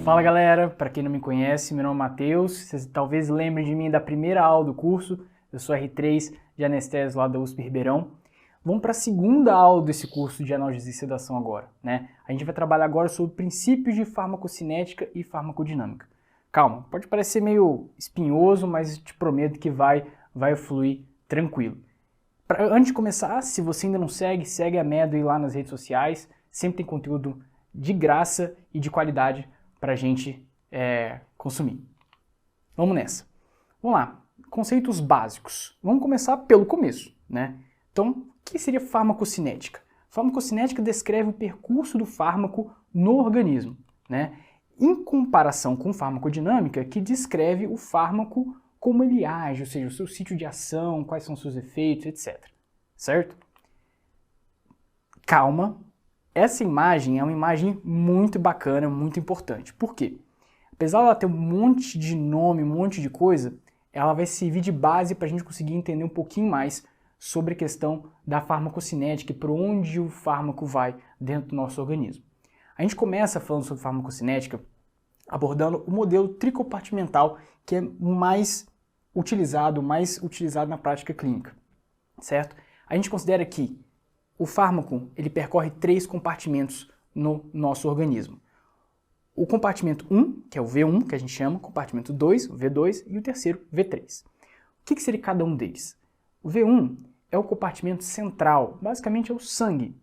Fala galera, para quem não me conhece, meu nome é Matheus, vocês talvez lembrem de mim da primeira aula do curso, eu sou R3 de anestésio lá da USP Ribeirão. Vamos para a segunda aula desse curso de analgesia e sedação agora, né? A gente vai trabalhar agora sobre princípios de farmacocinética e farmacodinâmica. Calma, pode parecer meio espinhoso, mas te prometo que vai fluir tranquilo. Antes de começar, se você ainda não segue a Medway lá nas redes sociais, sempre tem conteúdo de graça e de qualidade para a gente consumir. Vamos nessa. Vamos lá, conceitos básicos. Vamos começar pelo começo, né? Então, o que seria farmacocinética? Farmacocinética descreve o percurso do fármaco no organismo, né? Em comparação com farmacodinâmica, que descreve o fármaco como ele age, ou seja, o seu sítio de ação, quais são os seus efeitos, etc. Certo? Calma. Essa imagem é uma imagem muito bacana, muito importante. Por quê? Apesar dela ter um monte de nome, um monte de coisa, ela vai servir de base para a gente conseguir entender um pouquinho mais sobre a questão da farmacocinética e por onde o fármaco vai dentro do nosso organismo. A gente começa falando sobre farmacocinética abordando o modelo tricompartimental, que é mais utilizado na prática clínica, certo? A gente considera que o fármaco, ele percorre 3 compartimentos no nosso organismo. O compartimento 1, que é o V1, que a gente chama, compartimento 2, o V2, e o terceiro, V3. O que seria cada um deles? O V1 é o compartimento central, basicamente é o sangue,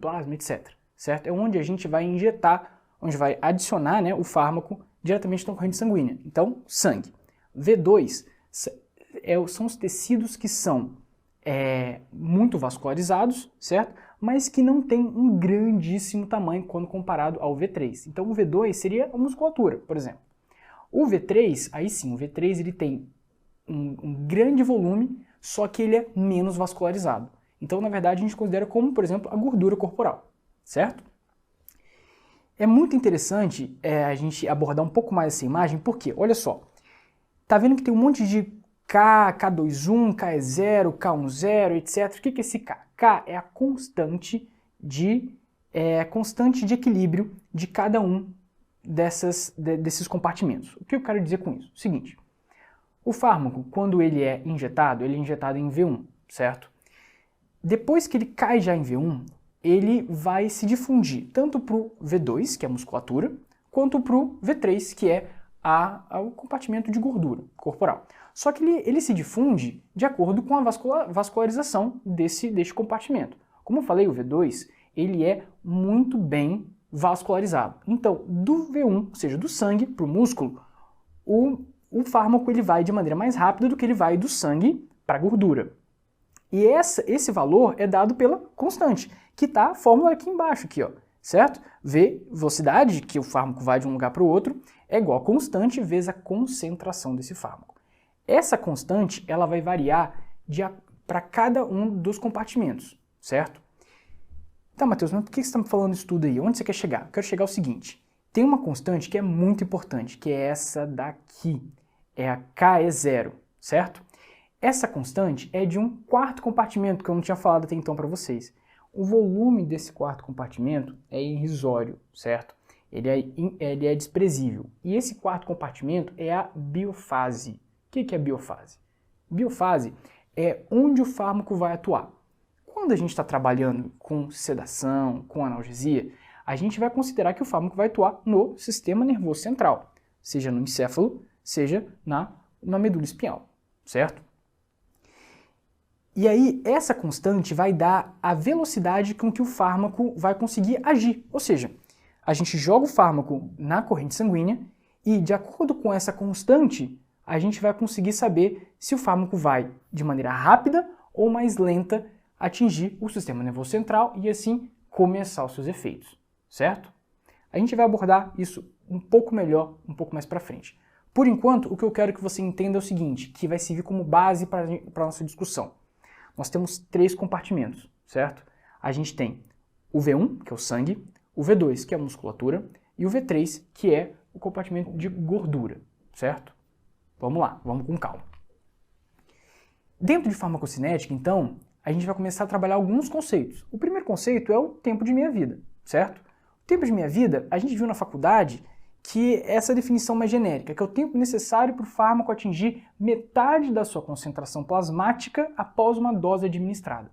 plasma, etc. Certo? É onde a gente vai injetar, onde vai adicionar, né, o fármaco diretamente na corrente sanguínea. Então, sangue. V2 são os tecidos que são muito vascularizados, certo? Mas que não tem um grandíssimo tamanho quando comparado ao V3. Então o V2 seria a musculatura, por exemplo. O V3, aí sim, o V3 ele tem um grande volume, só que ele é menos vascularizado. Então, na verdade, a gente considera como, por exemplo, a gordura corporal, certo? É muito interessante a gente abordar um pouco mais essa imagem, porque, olha só, tá vendo que tem um monte de K, K21, K0, K10, etc. O que é esse K? K é a constante de equilíbrio de cada um desses compartimentos. O que eu quero dizer com isso? O seguinte, o fármaco, quando ele é injetado em V1, certo? Depois que ele cai já em V1, ele vai se difundir tanto para o V2, que é a musculatura, quanto para o V3, que é o compartimento de gordura corporal. Só que ele se difunde de acordo com a vascularização deste compartimento. Como eu falei, o V2 ele é muito bem vascularizado. Então, do V1, ou seja, do sangue para o músculo, o fármaco ele vai de maneira mais rápida do que ele vai do sangue para a gordura. E esse valor é dado pela constante, que está a fórmula aqui embaixo, aqui, ó, certo? V, velocidade, que o fármaco vai de um lugar para o outro, é igual a constante vezes a concentração desse fármaco. Essa constante ela vai variar para cada um dos compartimentos, certo? Tá, Matheus, mas por que você está me falando isso tudo aí? Onde você quer chegar? Eu quero chegar ao seguinte, tem uma constante que é muito importante, que é essa daqui, é a K0, certo? Essa constante é de um quarto compartimento, que eu não tinha falado até então para vocês. O volume desse quarto compartimento é irrisório, certo? Ele é desprezível. E esse quarto compartimento é a biofase. O que é biofase? Biofase é onde o fármaco vai atuar. Quando a gente está trabalhando com sedação, com analgesia, a gente vai considerar que o fármaco vai atuar no sistema nervoso central, seja no encéfalo, seja na medula espinhal, certo? E aí, essa constante vai dar a velocidade com que o fármaco vai conseguir agir. Ou seja, a gente joga o fármaco na corrente sanguínea e, de acordo com essa constante, a gente vai conseguir saber se o fármaco vai, de maneira rápida ou mais lenta, atingir o sistema nervoso central e, assim, começar os seus efeitos, certo? A gente vai abordar isso um pouco melhor, um pouco mais para frente. Por enquanto, o que eu quero que você entenda é o seguinte, que vai servir como base para a nossa discussão. Nós temos 3 compartimentos, certo? A gente tem o V1, que é o sangue, o V2, que é a musculatura, e o V3, que é o compartimento de gordura, certo? Vamos lá, vamos com calma. Dentro de farmacocinética, então, a gente vai começar a trabalhar alguns conceitos. O primeiro conceito é o tempo de meia-vida, certo? O tempo de meia-vida, a gente viu na faculdade que é essa definição mais genérica, que é o tempo necessário para o fármaco atingir metade da sua concentração plasmática após uma dose administrada.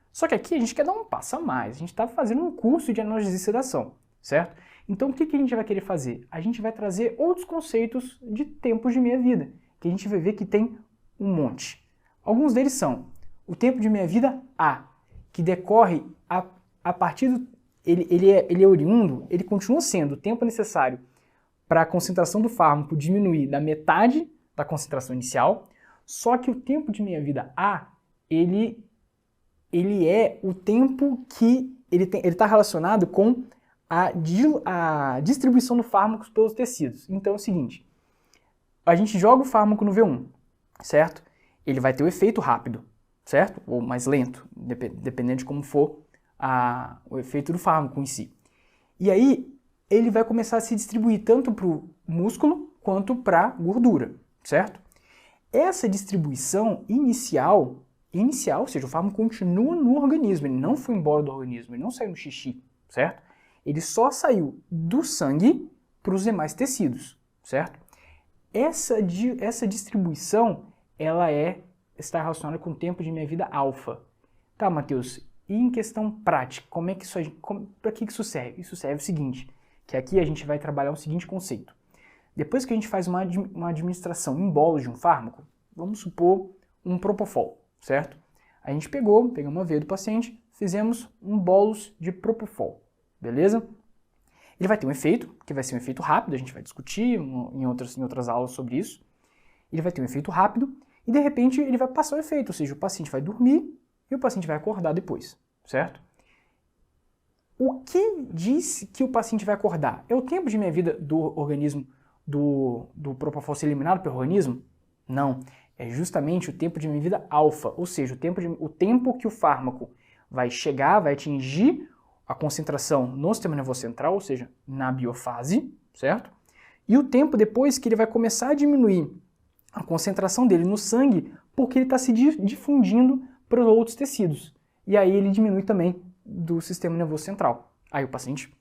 Só que aqui a gente quer dar um passo a mais, a gente está fazendo um curso de analgesia e sedação, certo? Então o que a gente vai querer fazer? A gente vai trazer outros conceitos de tempos de meia-vida, que a gente vai ver que tem um monte. Alguns deles são o tempo de meia-vida A, que decorre a partir do... Ele é oriundo, ele continua sendo o tempo necessário para a concentração do fármaco diminuir da metade da concentração inicial, só que o tempo de meia-vida A, ele é o tempo que ele está relacionado com a distribuição do fármaco pelos tecidos. Então é o seguinte, a gente joga o fármaco no V1, certo? Ele vai ter o efeito rápido, certo? Ou mais lento, dependendo de como for o efeito do fármaco em si. E aí, ele vai começar a se distribuir tanto para o músculo quanto para a gordura, certo? Essa distribuição inicial, ou seja, o fármaco continua no organismo, ele não foi embora do organismo, ele não saiu no xixi, certo? Ele só saiu do sangue para os demais tecidos, certo? Essa distribuição, ela está relacionada com o tempo de meia-vida alfa. Tá, Matheus, e em questão prática, para que isso serve? Isso serve o seguinte, que aqui a gente vai trabalhar o seguinte conceito. Depois que a gente faz uma administração em bolos de um fármaco, vamos supor um Propofol, certo? A gente pegamos uma veia do paciente, fizemos um bolos de Propofol, beleza? Ele vai ter um efeito, que vai ser um efeito rápido, a gente vai discutir em outras aulas sobre isso. Ele vai ter um efeito rápido e de repente ele vai passar o efeito, ou seja, o paciente vai dormir e o paciente vai acordar depois, certo? O que diz que o paciente vai acordar? É o tempo de meia-vida do organismo, do Propofol ser eliminado pelo organismo? Não, é justamente o tempo de meia-vida alfa, ou seja, o tempo que o fármaco vai chegar, vai atingir a concentração no sistema nervoso central, ou seja, na biofase, certo? E o tempo depois que ele vai começar a diminuir a concentração dele no sangue, porque ele está se difundindo para os outros tecidos. E aí ele diminui também do sistema nervoso central. Aí o paciente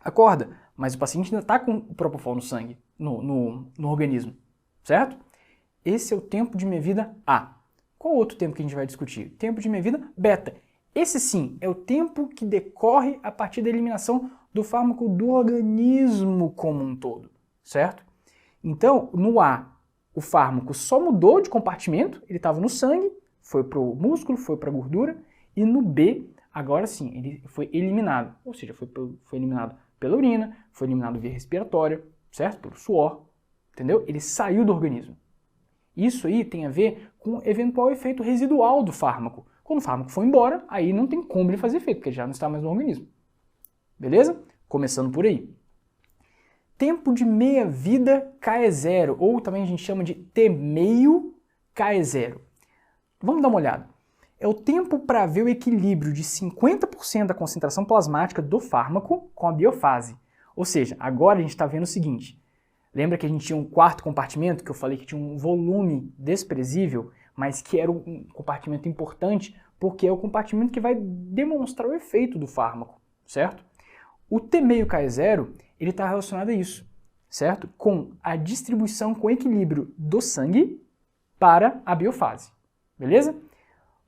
acorda, mas o paciente ainda está com o Propofol no sangue, no organismo, certo? Esse é o tempo de meia-vida A. Qual outro tempo que a gente vai discutir? Tempo de meia-vida beta. Esse sim é o tempo que decorre a partir da eliminação do fármaco do organismo como um todo, certo? Então, no A, o fármaco só mudou de compartimento, ele estava no sangue, foi para o músculo, foi para a gordura, e no B, agora sim, ele foi eliminado, ou seja, foi eliminado pela urina, foi eliminado via respiratória, certo? Pelo suor, entendeu? Ele saiu do organismo. Isso aí tem a ver com o eventual efeito residual do fármaco. Quando o fármaco for embora, aí não tem como ele fazer efeito, porque ele já não está mais no organismo. Beleza? Começando por aí. Tempo de meia-vida K0, ou também a gente chama de T-meio K0. Vamos dar uma olhada. É o tempo para ver o equilíbrio de 50% da concentração plasmática do fármaco com a biofase. Ou seja, agora a gente está vendo o seguinte. Lembra que a gente tinha um quarto compartimento, que eu falei que tinha um volume desprezível, mas que era um compartimento importante, porque é o compartimento que vai demonstrar o efeito do fármaco, certo? O T-meio K0, ele está relacionado a isso, certo? Com a distribuição com equilíbrio do sangue para a biofase, beleza?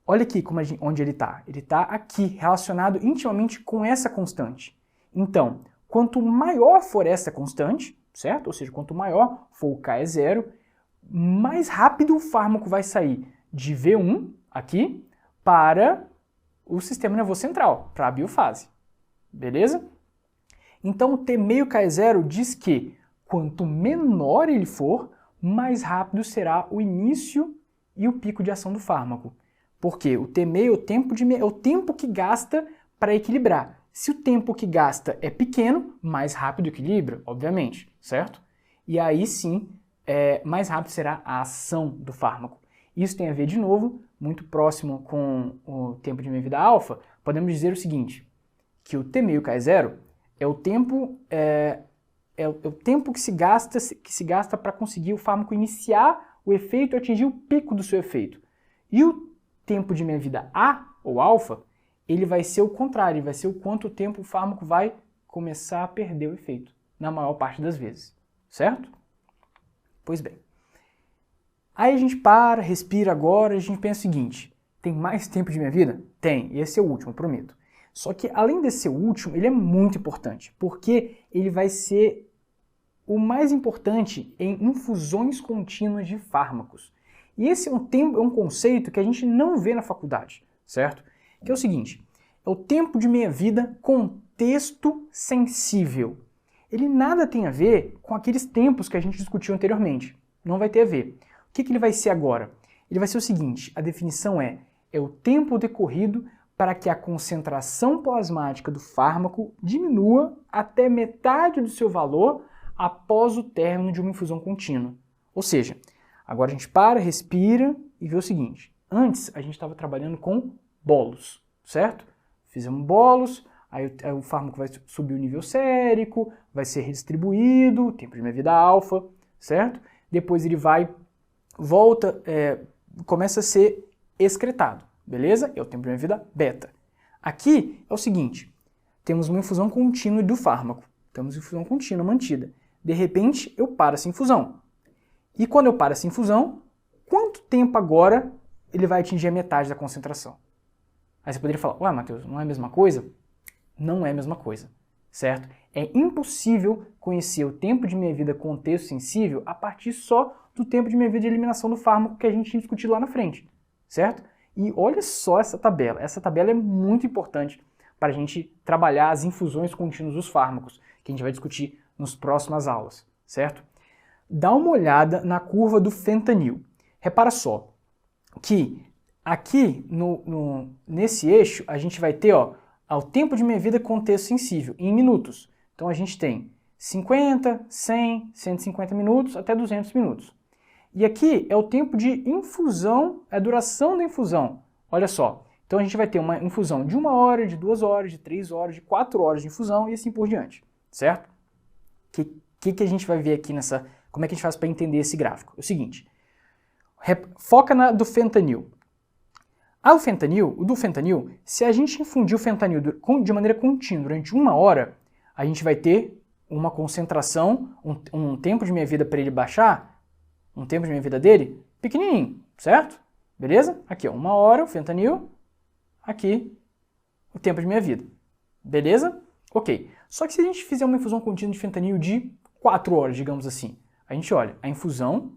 Olha aqui onde ele está. Ele está aqui, relacionado intimamente com essa constante. Então, quanto maior for essa constante, certo? Ou seja, quanto maior for o K0, mais rápido o fármaco vai sair de V1, aqui, para o sistema nervoso central, para a biofase. Beleza? Então, o T-meio K0 diz que quanto menor ele for, mais rápido será o início e o pico de ação do fármaco. Porque o T-meio é o tempo que gasta para equilibrar. Se o tempo que gasta é pequeno, mais rápido equilibra, obviamente, certo? E aí sim, mais rápido será a ação do fármaco. Isso tem a ver, de novo, muito próximo com o tempo de meia-vida alfa. Podemos dizer o seguinte, que o T-meio K0 é o tempo que se gasta para conseguir o fármaco iniciar o efeito e atingir o pico do seu efeito. E o tempo de meia-vida A, ou alfa, ele vai ser o contrário, vai ser o quanto tempo o fármaco vai começar a perder o efeito. na maior parte das vezes, certo? Pois bem. Aí a gente para, respira agora, a gente pensa o seguinte, tem mais tempo de minha vida? Tem, e esse é o último, prometo. Só que além desse ser o último, ele é muito importante, porque ele vai ser o mais importante em infusões contínuas de fármacos. E esse é um conceito que a gente não vê na faculdade, certo? Que é o seguinte, é o tempo de meia-vida contexto sensível. Ele nada tem a ver com aqueles tempos que a gente discutiu anteriormente. Não vai ter a ver. O que ele vai ser agora? Ele vai ser o seguinte, a definição é o tempo decorrido para que a concentração plasmática do fármaco diminua até metade do seu valor após o término de uma infusão contínua. Ou seja, agora a gente para, respira e vê o seguinte. Antes a gente estava trabalhando com bolos, certo? Fizemos bolos, aí o fármaco vai subir o nível sérico, vai ser redistribuído, tempo de meia-vida alfa, certo? Depois ele volta, começa a ser excretado, beleza? É o tempo de meia-vida beta. Aqui é o seguinte, temos uma infusão contínua do fármaco, temos infusão contínua mantida. De repente, eu paro essa infusão. E quando eu paro essa infusão, quanto tempo agora ele vai atingir a metade da concentração? Aí você poderia falar, ué, Matheus, não é a mesma coisa? Não é a mesma coisa, certo? É impossível conhecer o tempo de meia-vida contexto sensível a partir só do tempo de meia-vida de eliminação do fármaco que a gente tinha discutido lá na frente, certo? E olha só essa tabela. Essa tabela é muito importante para a gente trabalhar as infusões contínuas dos fármacos, que a gente vai discutir nas próximas aulas, certo? Dá uma olhada na curva do fentanil. Repara só que aqui nesse eixo a gente vai ter o tempo de meia-vida contexto sensível em minutos. Então a gente tem 50, 100, 150 minutos até 200 minutos. E aqui é o tempo de infusão, a duração da infusão. Olha só, então a gente vai ter uma infusão de 1 hora, de 2 horas, de 3 horas, de 4 horas de infusão e assim por diante, certo? O que a gente vai ver aqui como é que a gente faz para entender esse gráfico? É o seguinte, foca na do fentanil. O do fentanil, se a gente infundir o fentanil de maneira contínua durante 1 hora, a gente vai ter uma concentração, um tempo de meia-vida para ele baixar, um tempo de meia-vida dele pequenininho, certo? Beleza? Aqui, 1 hora o fentanil, aqui o tempo de meia-vida. Beleza? Ok. Só que se a gente fizer uma infusão contínua de fentanil de 4 horas, digamos assim, a gente olha a infusão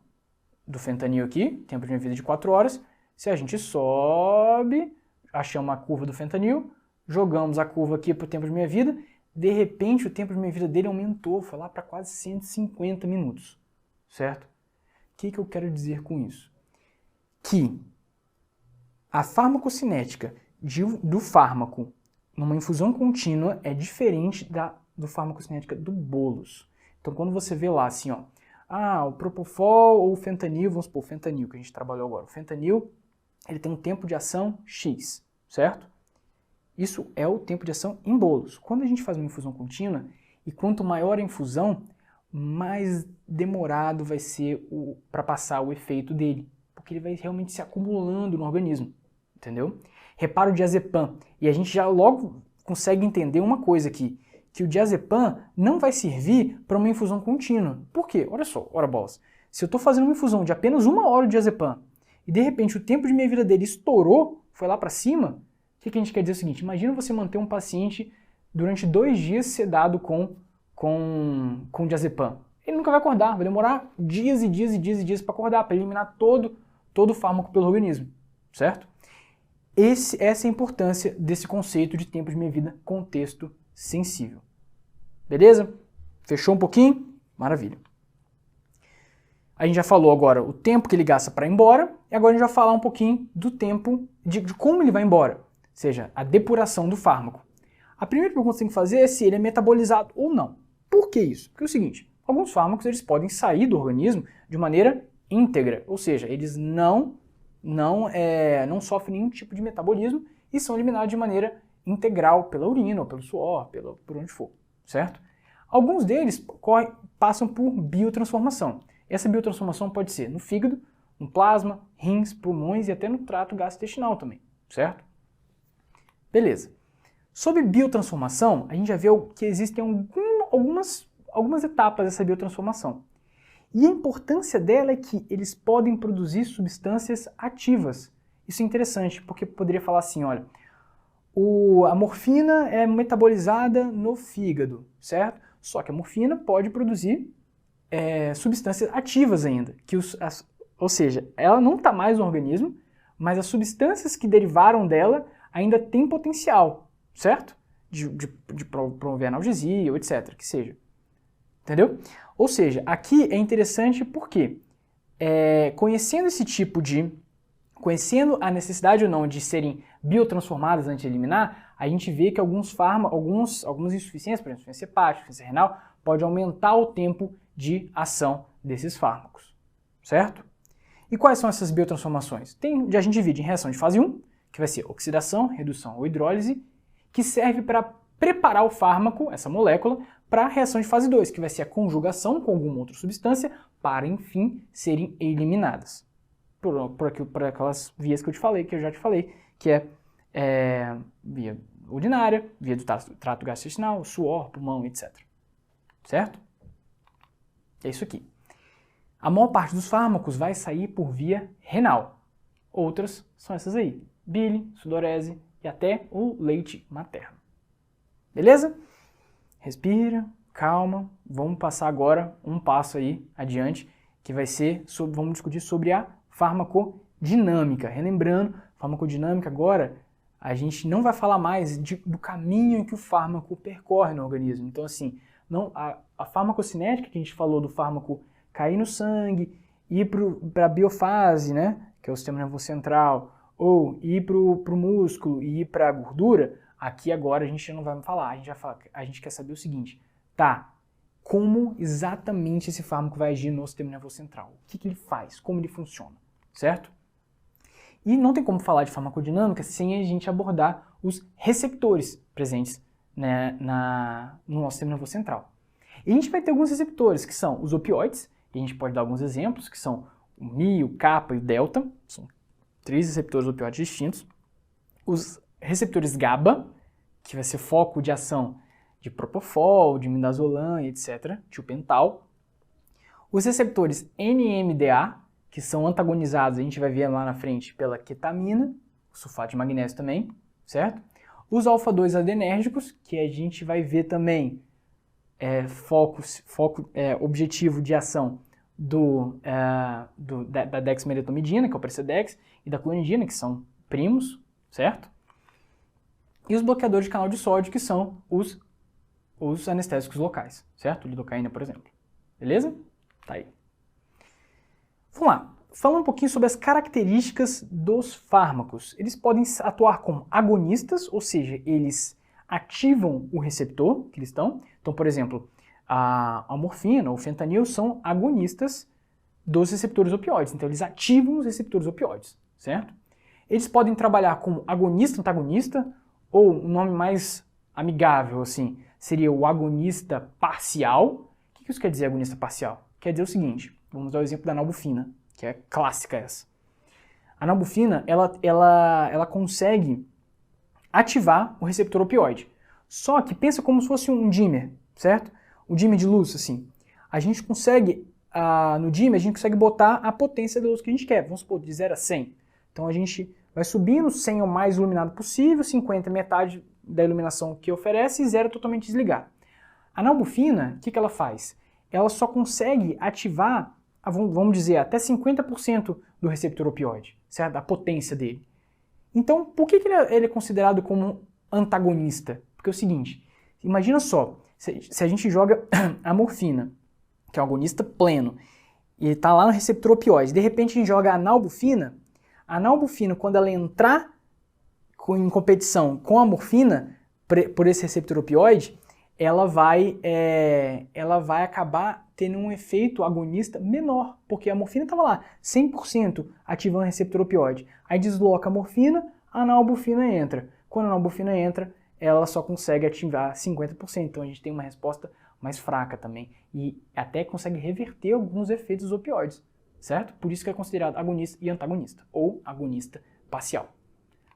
do fentanil aqui, tempo de meia-vida de 4 horas, se a gente sobe, achamos a curva do fentanil, jogamos a curva aqui para o tempo de meia-vida, de repente o tempo de meia-vida dele aumentou, foi lá para quase 150 minutos, certo? O que eu quero dizer com isso? Que a farmacocinética do fármaco numa infusão contínua é diferente do farmacocinética do bolos. Então quando você vê lá assim, o propofol ou o fentanil, vamos supor, o fentanil que a gente trabalhou agora, o fentanil, ele tem um tempo de ação X, certo? Isso é o tempo de ação em bolos. Quando a gente faz uma infusão contínua, e quanto maior a infusão, mais demorado vai ser para passar o efeito dele, porque ele vai realmente se acumulando no organismo, entendeu? Repara o diazepam, e a gente já logo consegue entender uma coisa aqui, que o diazepam não vai servir para uma infusão contínua. Por quê? Olha só, ora bolas. Se eu estou fazendo uma infusão de apenas 1 hora de diazepam, e de repente o tempo de meia-vida dele estourou, foi lá para cima, o que a gente quer dizer é o seguinte, imagina você manter um paciente durante 2 dias sedado com diazepam. Ele nunca vai acordar, vai demorar dias e dias e dias e dias para acordar, para eliminar todo o fármaco pelo organismo, certo? Essa é a importância desse conceito de tempo de meia-vida contexto sensível. Beleza? Fechou um pouquinho? Maravilha. A gente já falou agora o tempo que ele gasta para ir embora, e agora a gente vai falar um pouquinho do tempo de como ele vai embora, ou seja, a depuração do fármaco. A primeira pergunta que você tem que fazer é se ele é metabolizado ou não. Por que isso? Porque é o seguinte, alguns fármacos eles podem sair do organismo de maneira íntegra, ou seja, eles não sofrem nenhum tipo de metabolismo e são eliminados de maneira integral pela urina, ou pelo suor, por onde for, certo? Alguns deles passam por biotransformação. Essa biotransformação pode ser no fígado, no plasma, rins, pulmões e até no trato gastrointestinal também, certo? Beleza. Sobre biotransformação, a gente já viu que existem algumas etapas dessa biotransformação. E a importância dela é que eles podem produzir substâncias ativas. Isso é interessante, porque poderia falar assim, olha, a morfina é metabolizada no fígado, certo? Só que a morfina pode produzir substâncias ativas ainda, ou seja, ela não está mais no organismo, mas as substâncias que derivaram dela ainda têm potencial, certo? De promover analgesia ou etc, que seja. Entendeu? Ou seja, aqui é interessante porque conhecendo a necessidade ou não de serem biotransformadas antes de eliminar, a gente vê que algumas insuficiências, por exemplo, insuficiência hepática, insuficiência renal, pode aumentar o tempo de ação desses fármacos, certo? E quais são essas biotransformações? A gente divide em reação de fase 1, que vai ser oxidação, redução ou hidrólise, que serve para preparar o fármaco, essa molécula, para a reação de fase 2, que vai ser a conjugação com alguma outra substância, para, enfim, serem eliminadas. Por aquelas vias que eu já te falei, que é via urinária, via do trato gastrointestinal, suor, pulmão, etc. Certo? É isso aqui. A maior parte dos fármacos vai sair por via renal. Outras são essas aí, bile, sudorese e até o leite materno. Beleza? Respira, calma. Vamos passar agora um passo aí adiante, que vai ser, vamos discutir sobre a farmacodinâmica. Relembrando, farmacodinâmica agora, a gente não vai falar mais do caminho que o fármaco percorre no organismo. Então, assim, a farmacocinética que a gente falou do fármaco cair no sangue, ir para a biofase, né, que é o sistema nervoso central, ou ir para o músculo e ir para a gordura, aqui agora a gente não vai falar, a gente quer saber o seguinte, tá, como exatamente esse fármaco vai agir no sistema nervoso central, o que ele faz, como ele funciona, certo? E não tem como falar de farmacodinâmica sem a gente abordar os receptores presentes, né, no nosso sistema nervoso central. E a gente vai ter alguns receptores, que são os opioides, e a gente pode dar alguns exemplos, que são o Mi, o Kappa e o Delta, são 3 receptores opioides distintos. Os receptores GABA, que vai ser foco de ação de Propofol, de Midazolam, etc., tiopental. Os receptores NMDA, que são antagonizados, a gente vai ver lá na frente, pela ketamina, sulfato de magnésio também, certo? Os alfa-2 adrenérgicos, que a gente vai ver também objetivo de ação da dexmedetomidina, que é o Precedex, e da clonidina, que são primos, certo? E os bloqueadores de canal de sódio, que são os anestésicos locais, certo? Lidocaína, por exemplo. Beleza? Tá aí. Vamos lá. Falando um pouquinho sobre as características dos fármacos. Eles podem atuar como agonistas, ou seja, eles ativam o receptor que eles estão. Então, por exemplo, a morfina ou o fentanil são agonistas dos receptores opioides. Então, eles ativam os receptores opioides, certo? Eles podem trabalhar como agonista, antagonista, ou um nome mais amigável, assim, seria o agonista parcial. O que isso quer dizer, agonista parcial? Quer dizer o seguinte, vamos dar o exemplo da nalbuphina, que é clássica essa. A nalbuphina, ela consegue ativar o receptor opioide. Só que pensa como se fosse um dimmer, certo? Um dimmer de luz, assim. A gente consegue, no dimmer, a gente consegue botar a potência da luz que a gente quer. Vamos supor, de 0 a 100. Então a gente vai subindo, 100 é o mais iluminado possível, 50 é metade da iluminação que oferece e 0 é totalmente desligado. A nalbuphina, o que ela faz? Ela só consegue ativar, vamos dizer, até 50% do receptor opioide, certo? A potência dele. Então, por que ele é considerado como antagonista? Porque é o seguinte, imagina só, se a gente joga a morfina, que é um agonista pleno, e está lá no receptor opioide, de repente a gente joga a nalbuphina, quando ela entrar em competição com a morfina, por esse receptor opioide, ela vai acabar tendo um efeito agonista menor, porque a morfina estava lá, 100% ativando o receptor opioide. Aí desloca a morfina, a nalbuphina entra. Quando a nalbuphina entra, ela só consegue ativar 50%, então a gente tem uma resposta mais fraca também, e até consegue reverter alguns efeitos dos opioides, certo? Por isso que é considerado agonista e antagonista, ou agonista parcial.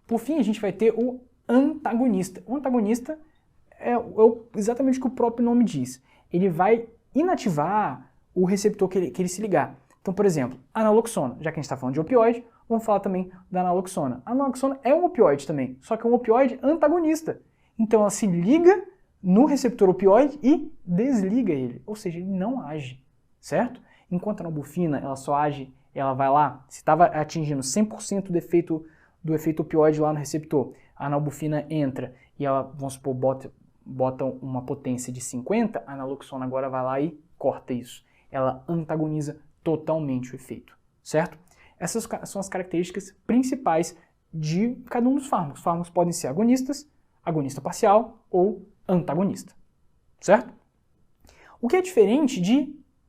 Por fim, a gente vai ter o antagonista. O antagonista é exatamente o que o próprio nome diz. ele vai inativar o receptor que ele se ligar. Então, por exemplo, a naloxona, já que a gente está falando de opioide, vamos falar também da naloxona. A naloxona é um opioide também, só que é um opioide antagonista. Então ela se liga no receptor opioide e desliga ele, ou seja, ele não age, certo? Enquanto a nalbuphina, ela só age, ela vai lá, se estava atingindo 100% do efeito opioide lá no receptor, a nalbuphina entra e ela, vamos supor, bota uma potência de 50, a naloxona agora vai lá e corta isso. Ela antagoniza totalmente o efeito, certo? Essas são as características principais de cada um dos fármacos. Os fármacos podem ser agonistas, agonista parcial ou antagonista, certo? O que é diferente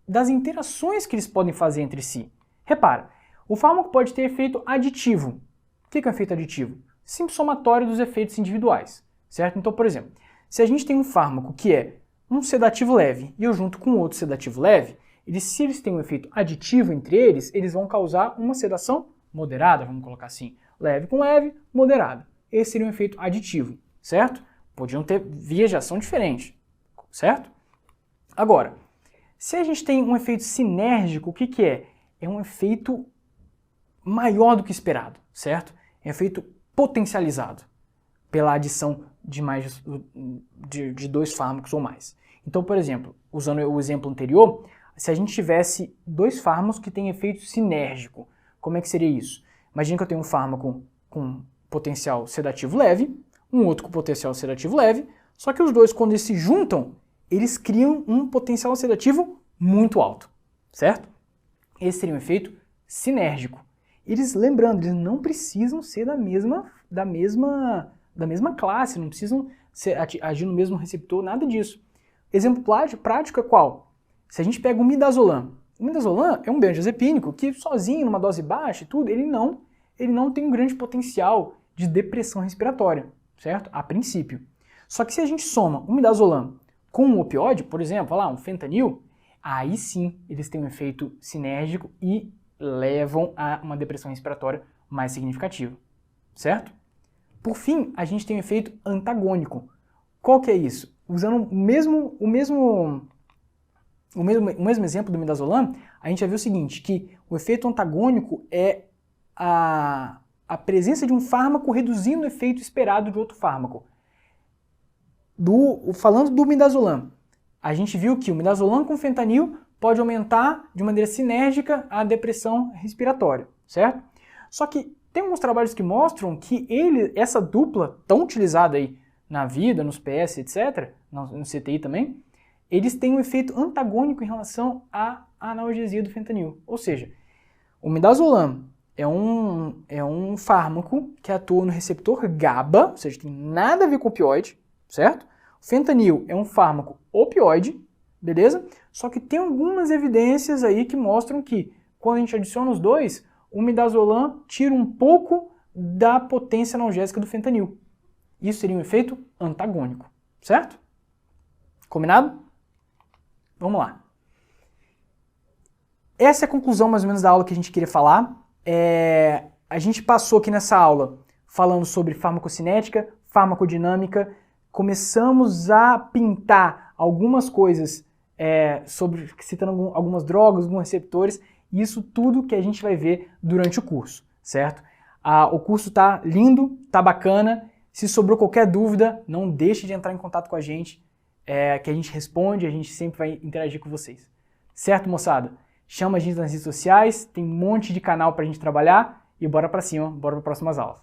das interações que eles podem fazer entre si. Repara, o fármaco pode ter efeito aditivo. O que é efeito aditivo? Simples somatório dos efeitos individuais, certo? Então, por exemplo, se a gente tem um fármaco que é um sedativo leve e eu junto com outro sedativo leve, se eles têm um efeito aditivo entre eles, eles vão causar uma sedação moderada, vamos colocar assim, leve com leve, moderada. Esse seria um efeito aditivo, certo? Podiam ter vias de ação diferentes, certo? Agora, se a gente tem um efeito sinérgico, o que que é? É um efeito maior do que esperado, certo? É um efeito potencializado pela adição de dois fármacos ou mais. Então, por exemplo, usando o exemplo anterior, se a gente tivesse dois fármacos que têm efeito sinérgico, como é que seria isso? Imagina que eu tenho um fármaco com potencial sedativo leve, um outro com potencial sedativo leve, só que os dois, quando eles se juntam, eles criam um potencial sedativo muito alto, certo? Esse seria um efeito sinérgico. Lembrando, eles não precisam ser da mesma classe, não precisam agir no mesmo receptor, nada disso. Exemplo prático é qual? Se a gente pega o midazolam é um benzodiazepínico que sozinho, numa dose baixa e tudo, ele não tem um grande potencial de depressão respiratória, certo? A princípio. Só que se a gente soma o midazolam com um opioide, por exemplo, um fentanil, aí sim eles têm um efeito sinérgico e levam a uma depressão respiratória mais significativa, certo? Por fim, a gente tem um efeito antagônico. Qual que é isso? Usando o mesmo exemplo do midazolam, a gente já viu o seguinte, que o efeito antagônico é a presença de um fármaco reduzindo o efeito esperado de outro fármaco. Falando do midazolam, a gente viu que o midazolam com fentanil pode aumentar de maneira sinérgica a depressão respiratória, certo? Só que tem alguns trabalhos que mostram que essa dupla, tão utilizada aí na vida, nos PS, etc., no CTI também, eles têm um efeito antagônico em relação à analgesia do fentanil. Ou seja, o midazolam é um fármaco que atua no receptor GABA, ou seja, tem nada a ver com opioide, certo? O fentanil é um fármaco opioide, beleza? Só que tem algumas evidências aí que mostram que quando a gente adiciona os dois, o midazolam tira um pouco da potência analgésica do fentanil. Isso seria um efeito antagônico, certo? Combinado? Vamos lá. Essa é a conclusão mais ou menos da aula que a gente queria falar. A gente passou aqui nessa aula falando sobre farmacocinética, farmacodinâmica, começamos a pintar algumas coisas citando algumas drogas, alguns receptores, e isso tudo que a gente vai ver durante o curso, certo? O curso tá lindo, tá bacana. Se sobrou qualquer dúvida, não deixe de entrar em contato com a gente, que a gente responde, a gente sempre vai interagir com vocês. Certo, moçada? Chama a gente nas redes sociais, tem um monte de canal pra gente trabalhar e bora pra cima, bora para próximas aulas.